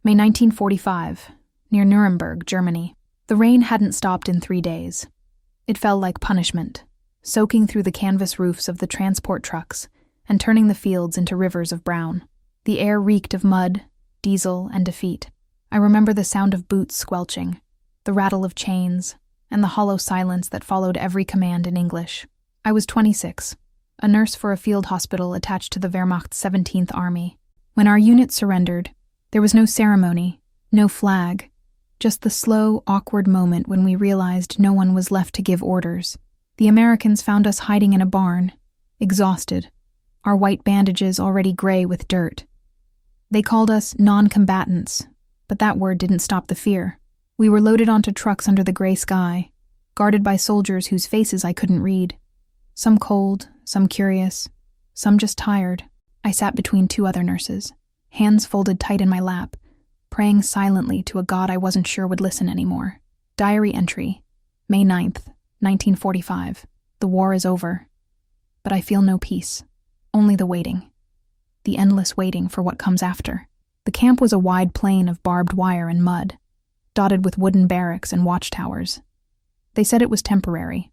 May 1945, near Nuremberg, Germany. The rain hadn't stopped in 3 days. It fell like punishment, soaking through the canvas roofs of the transport trucks and turning the fields into rivers of brown. The air reeked of mud, diesel, and defeat. I remember the sound of boots squelching, the rattle of chains, and the hollow silence that followed every command in English. I was 26, a nurse for a field hospital attached to the Wehrmacht's 17th Army. When our unit surrendered, there was no ceremony, no flag, just the slow, awkward moment when we realized no one was left to give orders. The Americans found us hiding in a barn, exhausted, our white bandages already gray with dirt. They called us non-combatants, but that word didn't stop the fear. We were loaded onto trucks under the gray sky, guarded by soldiers whose faces I couldn't read. Some cold, some curious, some just tired. I sat between 2 other nurses, hands folded tight in my lap, praying silently to a God I wasn't sure would listen anymore. Diary entry, May 9th, 1945. The war is over, but I feel no peace, only the waiting. The endless waiting for what comes after. The camp was a wide plain of barbed wire and mud, dotted with wooden barracks and watchtowers. They said it was temporary,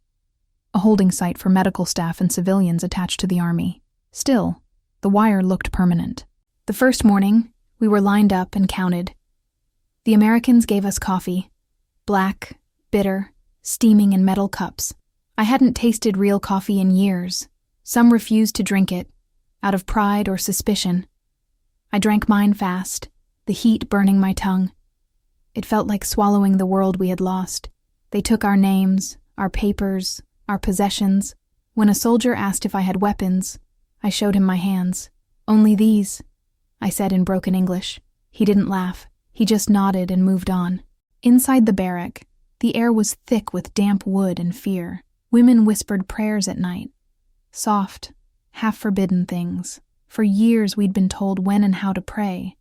a holding site for medical staff and civilians attached to the army. Still, the wire looked permanent. The first morning, we were lined up and counted. The Americans gave us coffee, black, bitter, steaming in metal cups. I hadn't tasted real coffee in years. Some refused to drink it, out of pride or suspicion. I drank mine fast, the heat burning my tongue. It felt like swallowing the world we had lost. They took our names, our papers, our possessions. When a soldier asked if I had weapons, I showed him my hands. "Only these," I said in broken English. He didn't laugh. He just nodded and moved on. Inside the barrack, the air was thick with damp wood and fear. Women whispered prayers at night. Soft, half-forbidden things. For years we'd been told when and how to pray,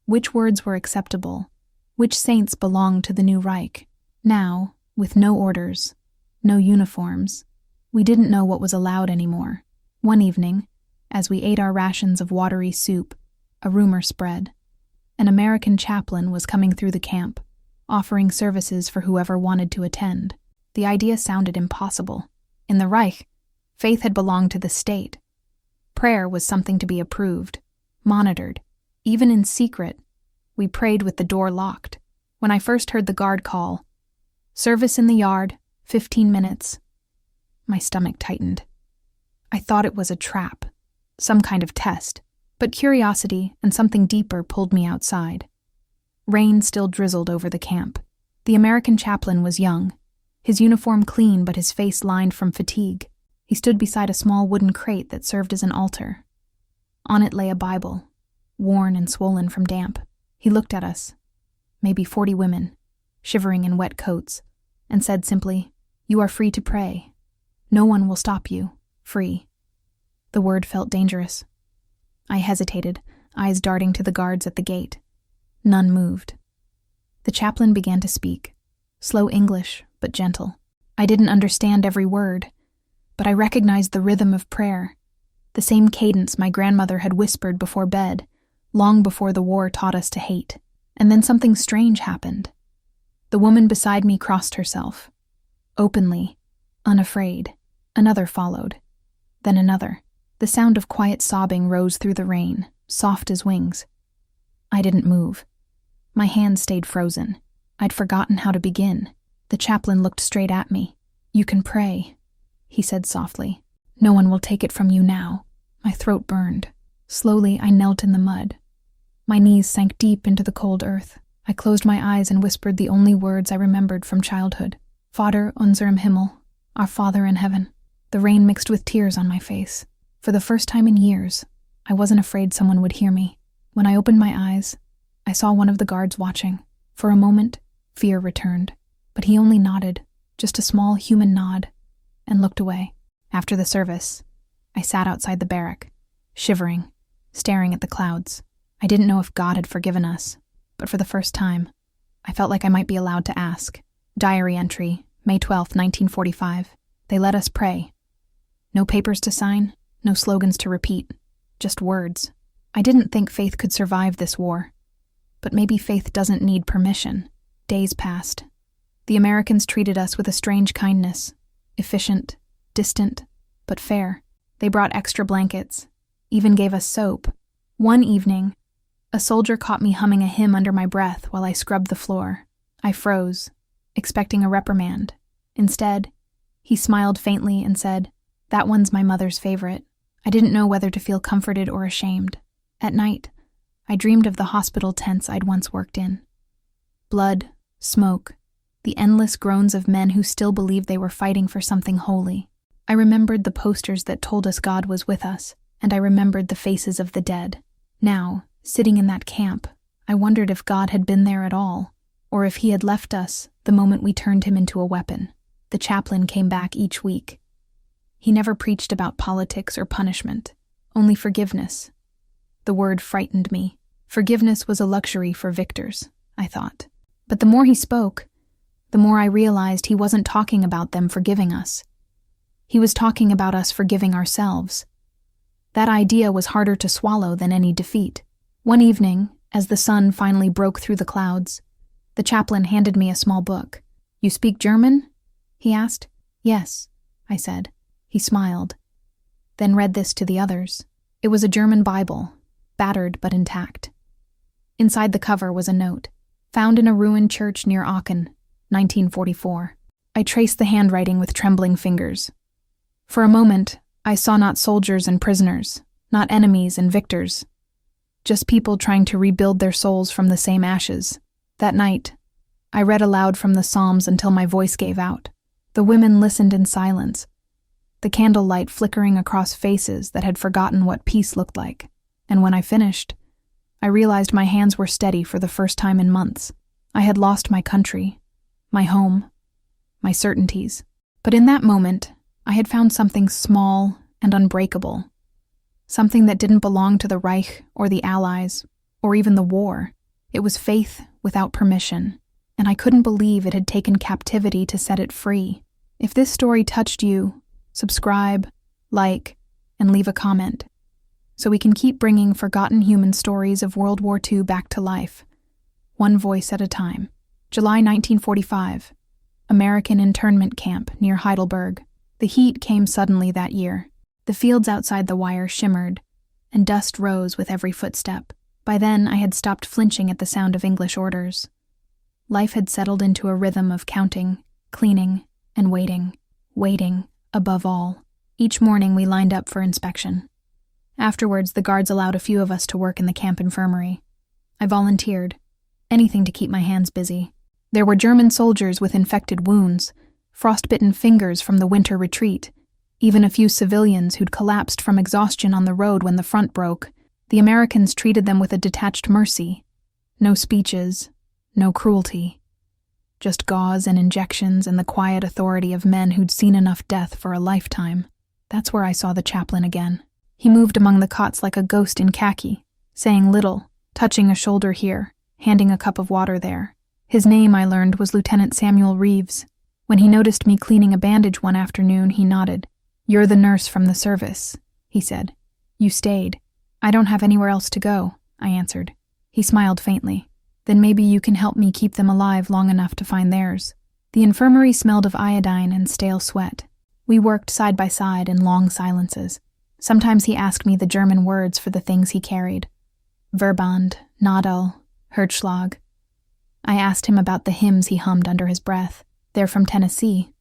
which words were acceptable, which saints belonged to the new Reich. Now, with no orders, no uniforms, we didn't know what was allowed anymore. One evening, as we ate our rations of watery soup, a rumor spread. An American chaplain was coming through the camp, offering services for whoever wanted to attend. The idea sounded impossible. In the Reich, faith had belonged to the state. Prayer was something to be approved, monitored. Even in secret, we prayed with the door locked. When I first heard the guard call, "Service in the yard, 15 minutes," my stomach tightened. I thought it was a trap, some kind of test, but curiosity and something deeper pulled me outside. Rain still drizzled over the camp. The American chaplain was young, his uniform clean but his face lined from fatigue. He stood beside a small wooden crate that served as an altar. On it lay a Bible, worn and swollen from damp. He looked at us, maybe 40 women, shivering in wet coats, and said simply, "You are free to pray. No one will stop you. Free." The word felt dangerous. I hesitated, eyes darting to the guards at the gate. None moved. The chaplain began to speak, slow English, but gentle. I didn't understand every word, but I recognized the rhythm of prayer, the same cadence my grandmother had whispered before bed, long before the war taught us to hate. And then something strange happened. The woman beside me crossed herself, openly, unafraid. Another followed, then another. The sound of quiet sobbing rose through the rain, soft as wings. I didn't move. My hands stayed frozen. I'd forgotten how to begin. The chaplain looked straight at me. "You can pray," he said softly. "No one will take it from you now." My throat burned. Slowly, I knelt in the mud. My knees sank deep into the cold earth. I closed my eyes and whispered the only words I remembered from childhood. "Vater unser im Himmel," our Father in heaven. The rain mixed with tears on my face. For the first time in years, I wasn't afraid someone would hear me. When I opened my eyes, I saw one of the guards watching. For a moment, fear returned, but he only nodded, just a small human nod, and looked away. After the service, I sat outside the barrack, shivering, staring at the clouds. I didn't know if God had forgiven us, but for the first time, I felt like I might be allowed to ask. Diary entry, May 12, 1945. They let us pray. No papers to sign, no slogans to repeat, just words. I didn't think faith could survive this war. But maybe faith doesn't need permission. Days passed. The Americans treated us with a strange kindness. Efficient, distant, but fair. They brought extra blankets, even gave us soap. One evening, a soldier caught me humming a hymn under my breath while I scrubbed the floor. I froze, expecting a reprimand. Instead, he smiled faintly and said, "That one's my mother's favorite." I didn't know whether to feel comforted or ashamed. At night, I dreamed of the hospital tents I'd once worked in. Blood, smoke, the endless groans of men who still believed they were fighting for something holy. I remembered the posters that told us God was with us, and I remembered the faces of the dead. Now, sitting in that camp, I wondered if God had been there at all, or if he had left us the moment we turned him into a weapon. The chaplain came back each week. He never preached about politics or punishment, only forgiveness. The word frightened me. Forgiveness was a luxury for victors, I thought. But the more he spoke, the more I realized he wasn't talking about them forgiving us. He was talking about us forgiving ourselves. That idea was harder to swallow than any defeat. One evening, as the sun finally broke through the clouds, the chaplain handed me a small book. "You speak German?" he asked. "Yes," I said. He smiled, then read this to the others. It was a German Bible, battered but intact. Inside the cover was a note, "Found in a ruined church near Aachen, 1944. I traced the handwriting with trembling fingers. For a moment, I saw not soldiers and prisoners, not enemies and victors, just people trying to rebuild their souls from the same ashes. That night, I read aloud from the Psalms until my voice gave out. The women listened in silence, the candlelight flickering across faces that had forgotten what peace looked like. And when I finished, I realized my hands were steady for the first time in months. I had lost my country, my home, my certainties. But in that moment, I had found something small and unbreakable, something that didn't belong to the Reich or the Allies or even the war. It was faith without permission, and I couldn't believe it had taken captivity to set it free. If this story touched you, subscribe, like, and leave a comment, so we can keep bringing forgotten human stories of World War II back to life, one voice at a time. July 1945, American internment camp near Heidelberg. The heat came suddenly that year. The fields outside the wire shimmered, and dust rose with every footstep. By then, I had stopped flinching at the sound of English orders. Life had settled into a rhythm of counting, cleaning, and waiting. Waiting, above all. Each morning we lined up for inspection. Afterwards, the guards allowed a few of us to work in the camp infirmary. I volunteered. Anything to keep my hands busy. There were German soldiers with infected wounds, frostbitten fingers from the winter retreat, even a few civilians who'd collapsed from exhaustion on the road when the front broke. The Americans treated them with a detached mercy. No speeches, no cruelty. Just gauze and injections and the quiet authority of men who'd seen enough death for a lifetime. That's where I saw the chaplain again. He moved among the cots like a ghost in khaki, saying little, touching a shoulder here, handing a cup of water there. His name, I learned, was Lieutenant Samuel Reeves. When he noticed me cleaning a bandage one afternoon, he nodded. "You're the nurse from the service," he said. "You stayed." "I don't have anywhere else to go," I answered. He smiled faintly. "Then maybe you can help me keep them alive long enough to find theirs." The infirmary smelled of iodine and stale sweat. We worked side by side in long silences. Sometimes he asked me the German words for the things he carried. Verband, Nadel, Herzschlag. I asked him about the hymns he hummed under his breath. "They're from Tennessee,"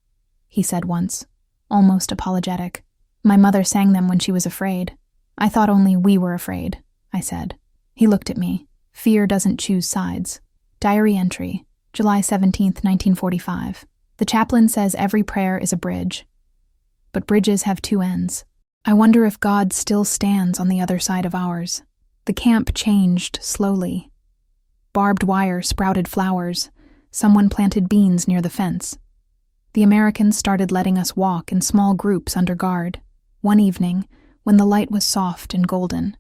he said once, almost apologetic. "My mother sang them when she was afraid." "I thought only we were afraid," I said. He looked at me. "Fear doesn't choose sides." Diary entry, July 17th, 1945. The chaplain says every prayer is a bridge, but bridges have two ends. I wonder if God still stands on the other side of ours. The camp changed slowly. Barbed wire sprouted flowers. Someone planted beans near the fence. The Americans started letting us walk in small groups under guard. One evening, when the light was soft and golden,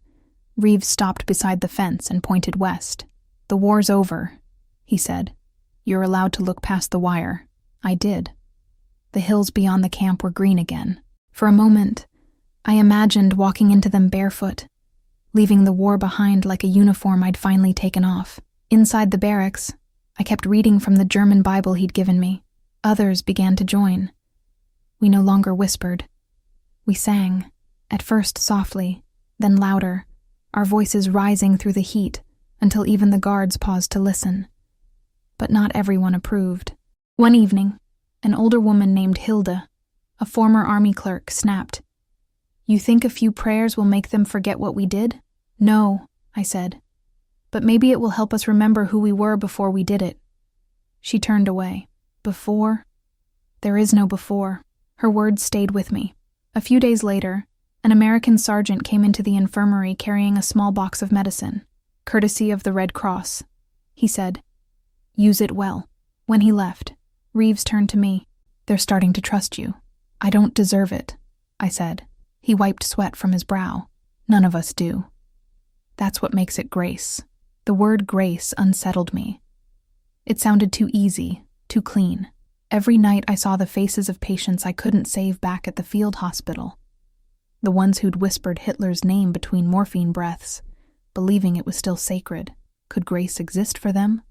Reeves stopped beside the fence and pointed west. "The war's over," he said. "You're allowed to look past the wire." I did. The hills beyond the camp were green again. For a moment, I imagined walking into them barefoot, leaving the war behind like a uniform I'd finally taken off. Inside the barracks, I kept reading from the German Bible he'd given me. Others began to join. We no longer whispered. We sang, at first softly, then louder, our voices rising through the heat until even the guards paused to listen. But not everyone approved. One evening, an older woman named Hilda, a former army clerk, snapped, "You think a few prayers will make them forget what we did?" "No," I said. "But maybe it will help us remember who we were before we did it." She turned away. Before? There is no before. Her words stayed with me. A few days later, an American sergeant came into the infirmary carrying a small box of medicine, courtesy of the Red Cross. He said, "Use it well." When he left, Reeves turned to me. "They're starting to trust you." "I don't deserve it," I said. He wiped sweat from his brow. "None of us do. That's what makes it grace." The word grace unsettled me. It sounded too easy, too clean. Every night I saw the faces of patients I couldn't save back at the field hospital. The ones who'd whispered Hitler's name between morphine breaths, believing it was still sacred. Could grace exist for them?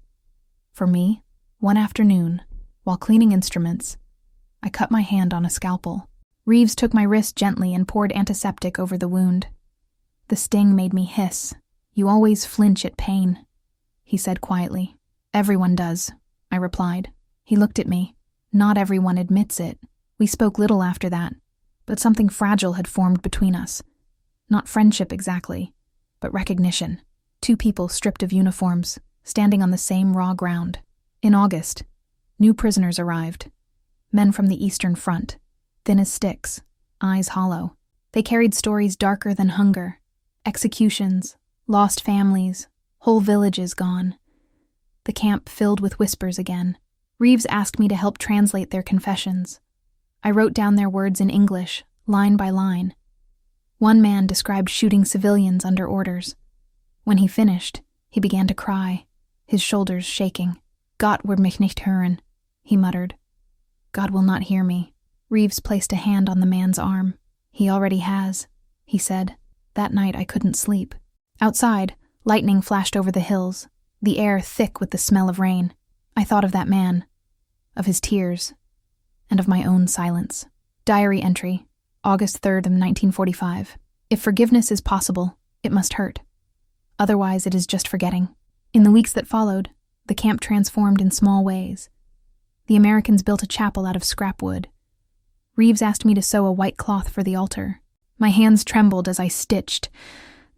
For me, one afternoon, while cleaning instruments, I cut my hand on a scalpel. Reeves took my wrist gently and poured antiseptic over the wound. The sting made me hiss. "You always flinch at pain," he said quietly. "Everyone does," I replied. He looked at me. "Not everyone admits it." We spoke little after that, but something fragile had formed between us. Not friendship exactly, but recognition. Two people stripped of uniforms, standing on the same raw ground. In August, new prisoners arrived. Men from the Eastern Front, thin as sticks, eyes hollow. They carried stories darker than hunger. Executions, lost families, whole villages gone. The camp filled with whispers again. Reeves asked me to help translate their confessions. I wrote down their words in English, line by line. One man described shooting civilians under orders. When he finished, he began to cry, his shoulders shaking. "Gott wird mich nicht hören," he muttered. "God will not hear me." Reeves placed a hand on the man's arm. "He already has," he said. That night I couldn't sleep. Outside, lightning flashed over the hills, the air thick with the smell of rain. I thought of that man, of his tears, and of my own silence. Diary entry, August 3rd, 1945. If forgiveness is possible, it must hurt. Otherwise, it is just forgetting. In the weeks that followed, the camp transformed in small ways. The Americans built a chapel out of scrap wood. Reeves asked me to sew a white cloth for the altar. My hands trembled as I stitched,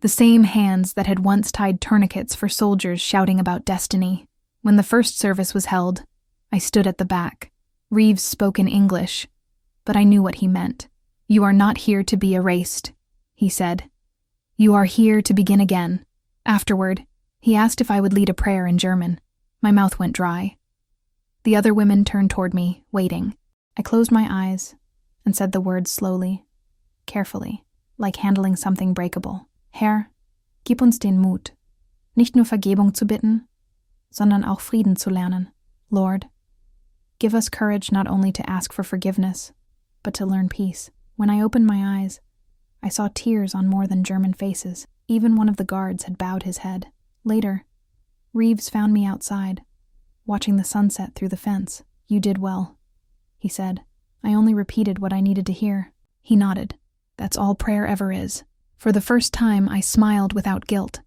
the same hands that had once tied tourniquets for soldiers shouting about destiny. When the first service was held, I stood at the back. Reeves spoke in English, but I knew what he meant. "You are not here to be erased," he said. "You are here to begin again." Afterward, he asked if I would lead a prayer in German. My mouth went dry. The other women turned toward me, waiting. I closed my eyes and said the words slowly, carefully, like handling something breakable. "Herr, gib uns den Mut, nicht nur Vergebung zu bitten, sondern auch Frieden zu lernen. Lord, give us courage not only to ask for forgiveness, but to learn peace." When I opened my eyes, I saw tears on more than German faces. Even one of the guards had bowed his head. Later, Reeves found me outside, watching the sunset through the fence. "You did well," he said. I only repeated what I needed to hear. He nodded. That's all prayer ever is. For the first time, I smiled without guilt.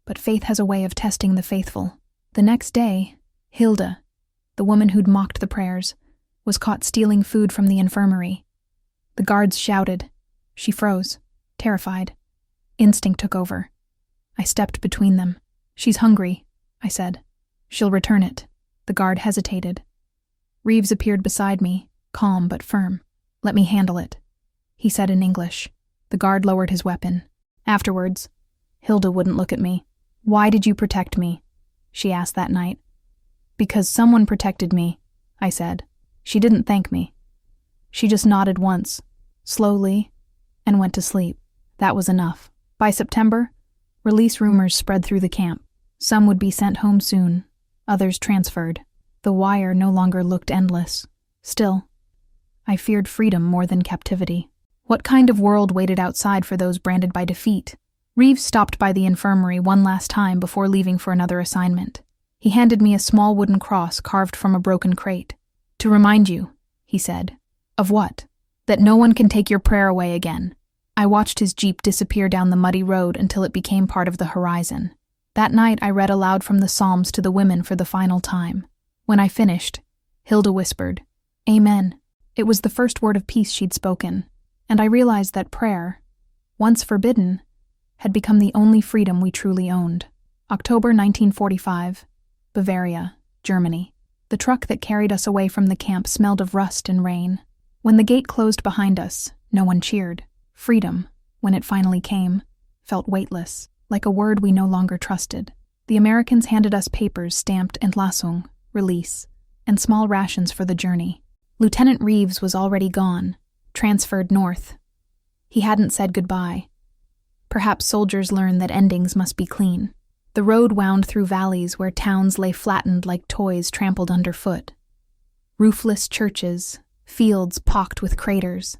But faith has a way of testing the faithful. The next day, Hilda, the woman who'd mocked the prayers, was caught stealing food from the infirmary. The guards shouted. She froze, terrified. Instinct took over. I stepped between them. "She's hungry," I said. "She'll return it." The guard hesitated. Reeves appeared beside me, calm but firm. "Let me handle it," he said in English. The guard lowered his weapon. Afterwards, Hilda wouldn't look at me. "Why did you protect me?" she asked that night. "Because someone protected me," I said. She didn't thank me. She just nodded once, slowly, and went to sleep. That was enough. By September, release rumors spread through the camp. Some would be sent home soon, others transferred. The wire no longer looked endless. Still, I feared freedom more than captivity. What kind of world waited outside for those branded by defeat? Reeves stopped by the infirmary one last time before leaving for another assignment. He handed me a small wooden cross carved from a broken crate. "To remind you," he said. "Of what?" "That no one can take your prayer away again." I watched his jeep disappear down the muddy road until it became part of the horizon. That night I read aloud from the Psalms to the women for the final time. When I finished, Hilda whispered, "Amen." It was the first word of peace she'd spoken, and I realized that prayer, once forbidden, had become the only freedom we truly owned. October 1945, Bavaria, Germany. The truck that carried us away from the camp smelled of rust and rain. When the gate closed behind us, no one cheered. Freedom, when it finally came, felt weightless, like a word we no longer trusted. The Americans handed us papers stamped Entlassung, release, and small rations for the journey. Lieutenant Reeves was already gone, transferred north. He hadn't said goodbye. Perhaps soldiers learned that endings must be clean. The road wound through valleys where towns lay flattened like toys trampled underfoot. Roofless churches, fields pocked with craters,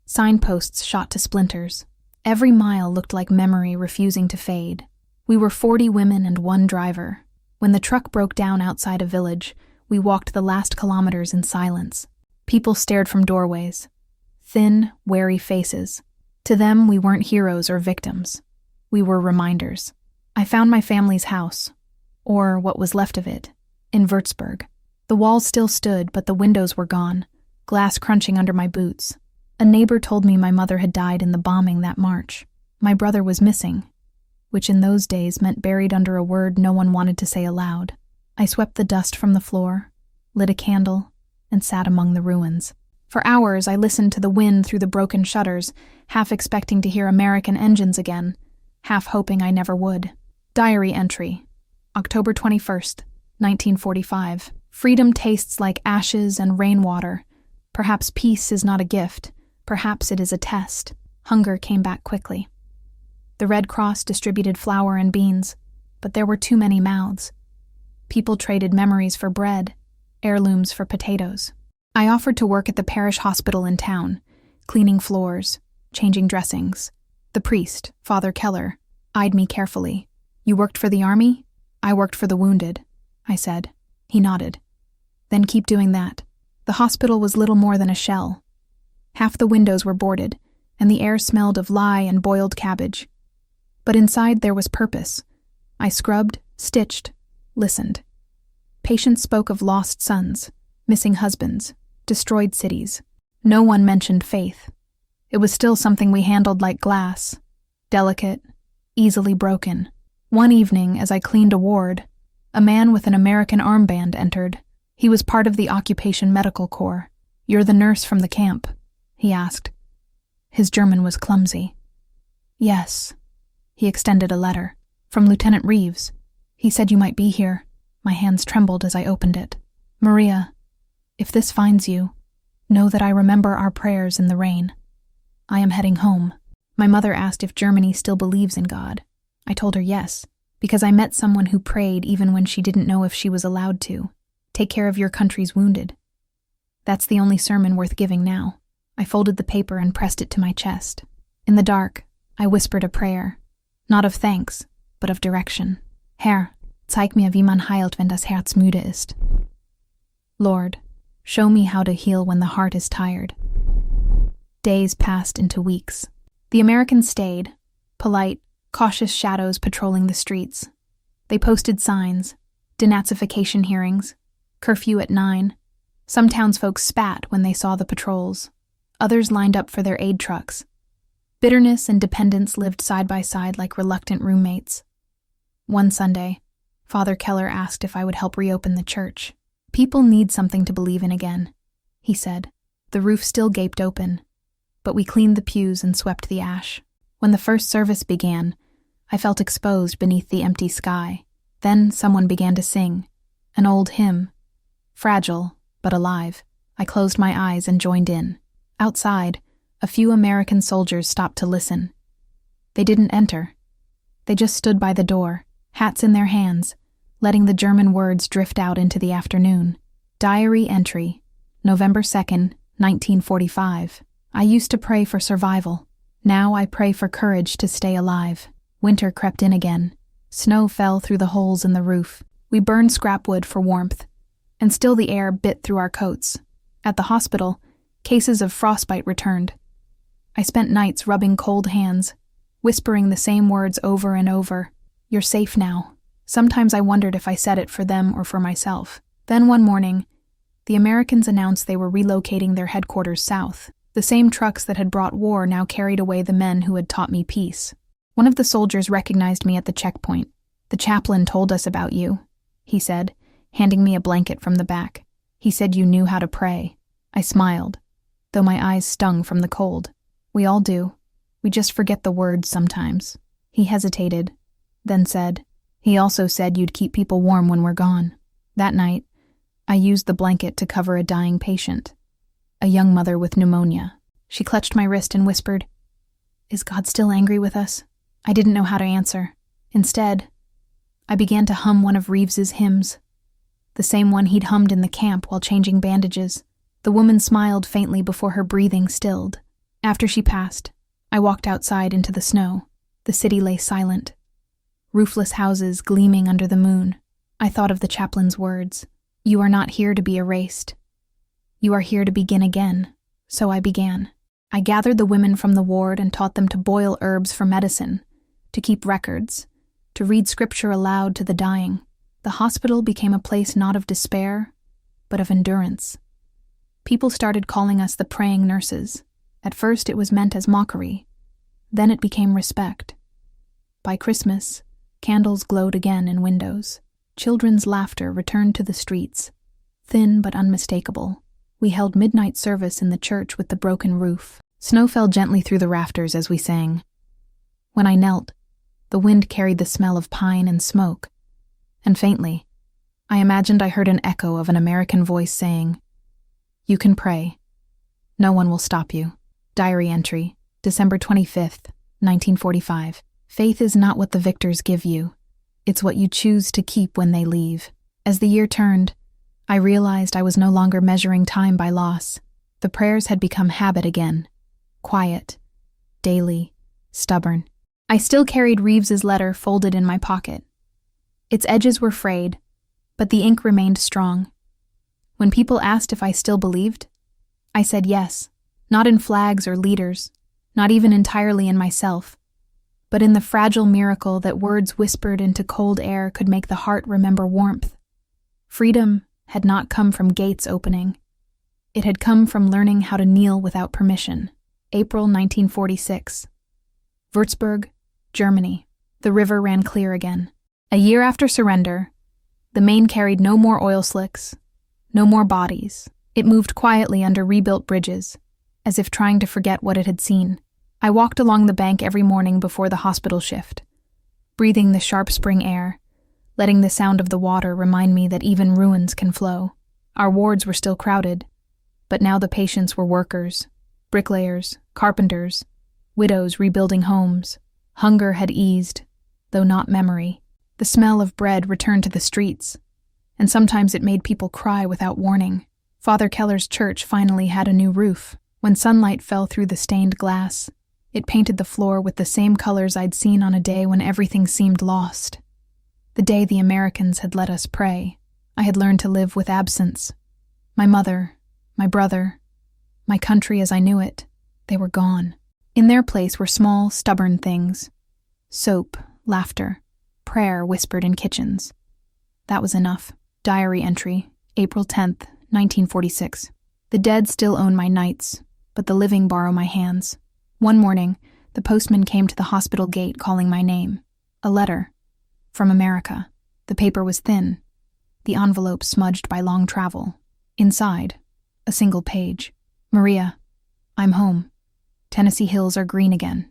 signposts shot to splinters. Every mile looked like memory refusing to fade. We were 40 women and one driver. When the truck broke down outside a village, we walked the last kilometers in silence. People stared from doorways. Thin, wary faces. To them, we weren't heroes or victims. We were reminders. I found my family's house, or what was left of it, in Würzburg. The walls still stood, but the windows were gone, glass crunching under my boots. A neighbor told me my mother had died in the bombing that March. My brother was missing, which in those days meant buried under a word no one wanted to say aloud. I swept the dust from the floor, lit a candle, and sat among the ruins. For hours I listened to the wind through the broken shutters, half expecting to hear American engines again, half hoping I never would. Diary entry, October 21st, 1945. Freedom tastes like ashes and rainwater. Perhaps peace is not a gift. Perhaps it is a test. Hunger came back quickly. The Red Cross distributed flour and beans, but there were too many mouths. People traded memories for bread, heirlooms for potatoes. I offered to work at the parish hospital in town, cleaning floors, changing dressings. The priest, Father Keller, eyed me carefully. "You worked for the army?" "I worked for the wounded," I said. He nodded. "Then keep doing that." The hospital was little more than a shell. Half the windows were boarded, and the air smelled of lye and boiled cabbage. But inside there was purpose. I scrubbed, stitched, listened. Patients spoke of lost sons, missing husbands, destroyed cities. No one mentioned faith. It was still something we handled like glass, delicate, easily broken. One evening, as I cleaned a ward, a man with an American armband entered. He was part of the Occupation Medical Corps. "You're the nurse from the camp?" he asked. His German was clumsy. "Yes." He extended a letter. "From Lieutenant Reeves. He said you might be here." My hands trembled as I opened it. "Maria, if this finds you, know that I remember our prayers in the rain. I am heading home." My mother asked if Germany still believes in God. I told her yes, because I met someone who prayed even when she didn't know if she was allowed to. Take care of your country's wounded. That's the only sermon worth giving now. I folded the paper and pressed it to my chest. In the dark, I whispered a prayer, not of thanks, but of direction. "Herr, zeig mir, wie man heilt, wenn das Herz müde ist." Lord, show me how to heal when the heart is tired. Days passed into weeks. The Americans stayed, polite, cautious shadows patrolling the streets. They posted signs, denazification hearings, curfew at 9. Some townsfolk spat when they saw the patrols. Others lined up for their aid trucks. Bitterness and dependence lived side by side like reluctant roommates. One Sunday, Father Keller asked if I would help reopen the church. "People need something to believe in again," he said. The roof still gaped open, but we cleaned the pews and swept the ash. When the first service began, I felt exposed beneath the empty sky. Then someone began to sing, an old hymn, fragile but alive. I closed my eyes and joined in. Outside, a few American soldiers stopped to listen. They didn't enter. They just stood by the door, hats in their hands, letting the German words drift out into the afternoon. Diary entry, November 2nd, 1945. I used to pray for survival. Now I pray for courage to stay alive. Winter crept in again. Snow fell through the holes in the roof. We burned scrap wood for warmth, and still the air bit through our coats. At the hospital, cases of frostbite returned. I spent nights rubbing cold hands, whispering the same words over and over. "You're safe now." Sometimes I wondered if I said it for them or for myself. Then one morning, the Americans announced they were relocating their headquarters south. The same trucks that had brought war now carried away the men who had taught me peace. One of the soldiers recognized me at the checkpoint. "The chaplain told us about you," he said, handing me a blanket from the back. "He said you knew how to pray." I smiled, though my eyes stung from the cold. "We all do. We just forget the words sometimes." He hesitated, then said, "He also said you'd keep people warm when we're gone." That night, I used the blanket to cover a dying patient, a young mother with pneumonia. She clutched my wrist and whispered, "Is God still angry with us?" I didn't know how to answer. Instead, I began to hum one of Reeves's hymns, the same one he'd hummed in the camp while changing bandages. The woman smiled faintly before her breathing stilled. After she passed, I walked outside into the snow. The city lay silent, roofless houses gleaming under the moon. I thought of the chaplain's words, "You are not here to be erased. You are here to begin again." So I began. I gathered the women from the ward and taught them to boil herbs for medicine, to keep records, to read scripture aloud to the dying. The hospital became a place not of despair, but of endurance. People started calling us the praying nurses. At first it was meant as mockery. Then it became respect. By Christmas, candles glowed again in windows. Children's laughter returned to the streets, thin but unmistakable. We held midnight service in the church with the broken roof. Snow fell gently through the rafters as we sang. When I knelt, the wind carried the smell of pine and smoke, and faintly, I imagined I heard an echo of an American voice saying, "You can pray. No one will stop you." Diary entry, December 25th, 1945. Faith is not what the victors give you. It's what you choose to keep when they leave. As the year turned, I realized I was no longer measuring time by loss. The prayers had become habit again. Quiet, daily, stubborn. I still carried Reeves's letter folded in my pocket. Its edges were frayed, but the ink remained strong. When people asked if I still believed, I said yes, not in flags or leaders, not even entirely in myself, but in the fragile miracle that words whispered into cold air could make the heart remember warmth. Freedom had not come from gates opening. It had come from learning how to kneel without permission. April 1946. Würzburg, Germany. The river ran clear again. A year after surrender, the Maine carried no more oil slicks, no more bodies. It moved quietly under rebuilt bridges, as if trying to forget what it had seen. I walked along the bank every morning before the hospital shift, breathing the sharp spring air, letting the sound of the water remind me that even ruins can flow. Our wards were still crowded, but now the patients were workers, bricklayers, carpenters, widows rebuilding homes. Hunger had eased, though not memory. The smell of bread returned to the streets, and sometimes it made people cry without warning. Father Keller's church finally had a new roof. When sunlight fell through the stained glass, it painted the floor with the same colors I'd seen on a day when everything seemed lost. The day the Americans had let us pray, I had learned to live with absence. My mother, my brother, my country as I knew it, they were gone. In their place were small, stubborn things. Soap, laughter, prayer whispered in kitchens. That was enough. Diary entry, April 10th, 1946. The dead still own my nights, but the living borrow my hands. One morning, the postman came to the hospital gate calling my name. A letter. From America. The paper was thin, the envelope smudged by long travel. Inside, a single page. "Maria, I'm home. Tennessee hills are green again,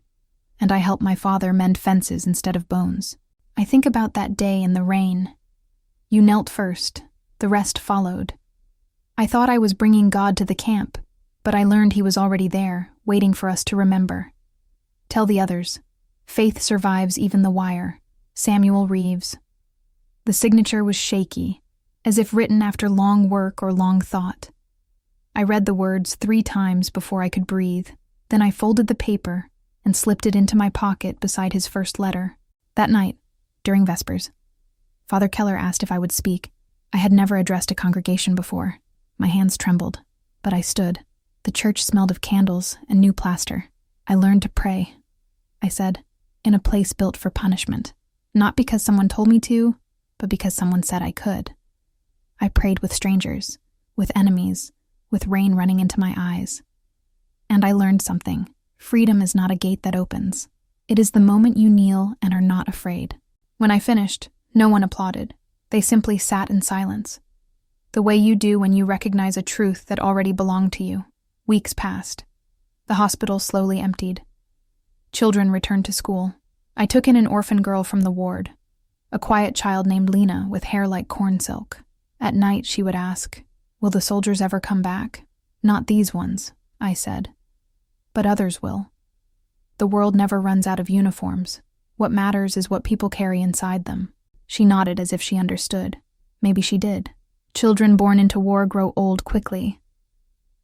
and I help my father mend fences instead of bones." I think about that day in the rain. You knelt first, the rest followed. I thought I was bringing God to the camp, but I learned he was already there, waiting for us to remember. Tell the others. Faith survives even the wire. Samuel Reeves. The signature was shaky, as if written after long work or long thought. I read the words 3 times before I could breathe. Then I folded the paper and slipped it into my pocket beside his first letter. That night, during Vespers, Father Keller asked if I would speak. I had never addressed a congregation before. My hands trembled, but I stood. The church smelled of candles and new plaster. I learned to pray, I said, in a place built for punishment. Not because someone told me to, but because someone said I could. I prayed with strangers, with enemies, with rain running into my eyes. And I learned something. Freedom is not a gate that opens. It is the moment you kneel and are not afraid. When I finished, no one applauded. They simply sat in silence, the way you do when you recognize a truth that already belonged to you. Weeks passed. The hospital slowly emptied. Children returned to school. I took in an orphan girl from the ward, a quiet child named Lena with hair like corn silk. At night, she would ask, "Will the soldiers ever come back?" "Not these ones," I said. "But others will. The world never runs out of uniforms. What matters is what people carry inside them." She nodded as if she understood. Maybe she did. Children born into war grow old quickly.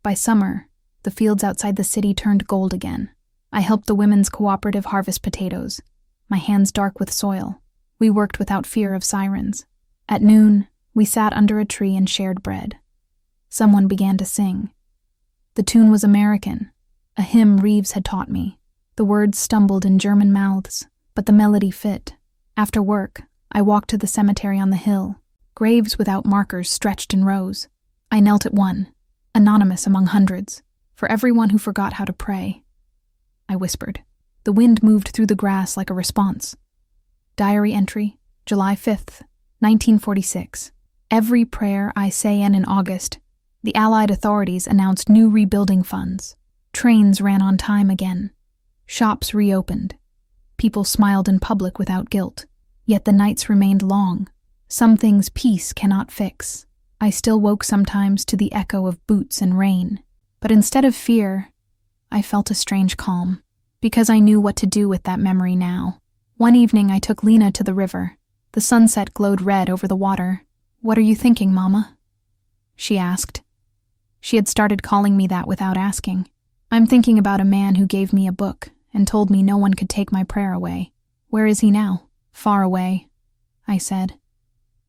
By summer, the fields outside the city turned gold again. I helped the women's cooperative harvest potatoes, my hands dark with soil. We worked without fear of sirens. At noon, we sat under a tree and shared bread. Someone began to sing. The tune was American, a hymn Reeves had taught me. The words stumbled in German mouths, but the melody fit. After work, I walked to the cemetery on the hill. Graves without markers stretched in rows. I knelt at one, anonymous among hundreds, for everyone who forgot how to pray. I whispered. The wind moved through the grass like a response. Diary entry, July 5th, 1946. Every prayer I say in August, the Allied authorities announced new rebuilding funds. Trains ran on time again. Shops reopened. People smiled in public without guilt. Yet the nights remained long. Some things peace cannot fix. I still woke sometimes to the echo of boots and rain. But instead of fear, I felt a strange calm, because I knew what to do with that memory now. One evening I took Lena to the river. The sunset glowed red over the water. "What are you thinking, Mama?" she asked. She had started calling me that without asking. "I'm thinking about a man who gave me a book and told me no one could take my prayer away. Where is he now?" "Far away," I said,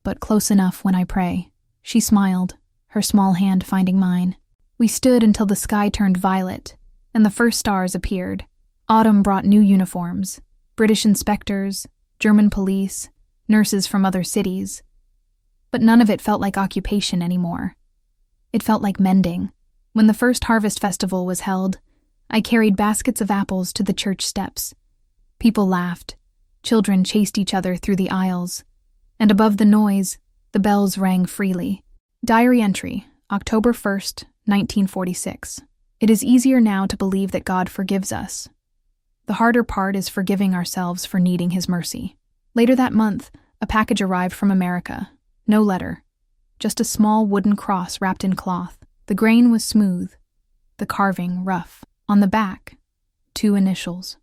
"but close enough when I pray." She smiled, her small hand finding mine. We stood until the sky turned violet, and the first stars appeared. Autumn brought new uniforms, British inspectors, German police, nurses from other cities. But none of it felt like occupation anymore. It felt like mending. When the first harvest festival was held, I carried baskets of apples to the church steps. People laughed. Children chased each other through the aisles. And above the noise, the bells rang freely. Diary entry, October 1st, 1946. It is easier now to believe that God forgives us. The harder part is forgiving ourselves for needing His mercy. Later that month, a package arrived from America. No letter, just a small wooden cross wrapped in cloth. The grain was smooth, the carving rough. On the back, 2 initials,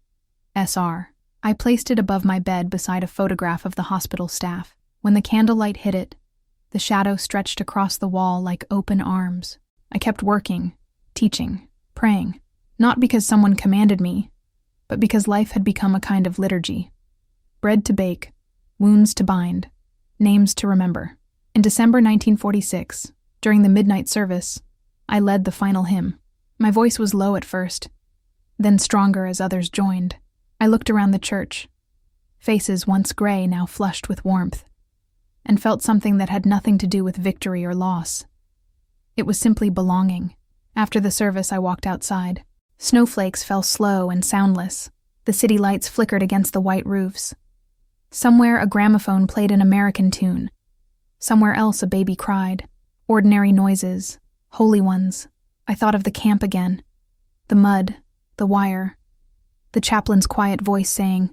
SR. I placed it above my bed beside a photograph of the hospital staff. When the candlelight hit it, the shadow stretched across the wall like open arms. I kept working, teaching, praying, not because someone commanded me, but because life had become a kind of liturgy. Bread to bake, wounds to bind, names to remember. In December 1946, during the midnight service, I led the final hymn. My voice was low at first, then stronger as others joined. I looked around the church, faces once gray now flushed with warmth, and felt something that had nothing to do with victory or loss. It was simply belonging. After the service, I walked outside. Snowflakes fell slow and soundless. The city lights flickered against the white roofs. Somewhere a gramophone played an American tune. Somewhere else a baby cried. Ordinary noises, holy ones. I thought of the camp again. The mud, the wire, the chaplain's quiet voice saying,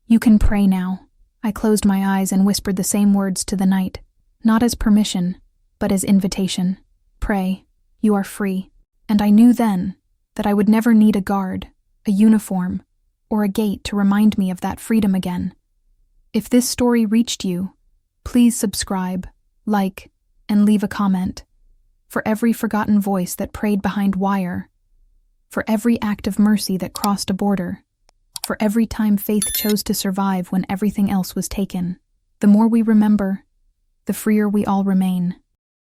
"You can pray now." I closed my eyes and whispered the same words to the night, not as permission, but as invitation. Pray, you are free. And I knew then that I would never need a guard, a uniform, or a gate to remind me of that freedom again. If this story reached you, please subscribe, like, and leave a comment. For every forgotten voice that prayed behind wire, for every act of mercy that crossed a border, for every time faith chose to survive when everything else was taken. The more we remember, the freer we all remain.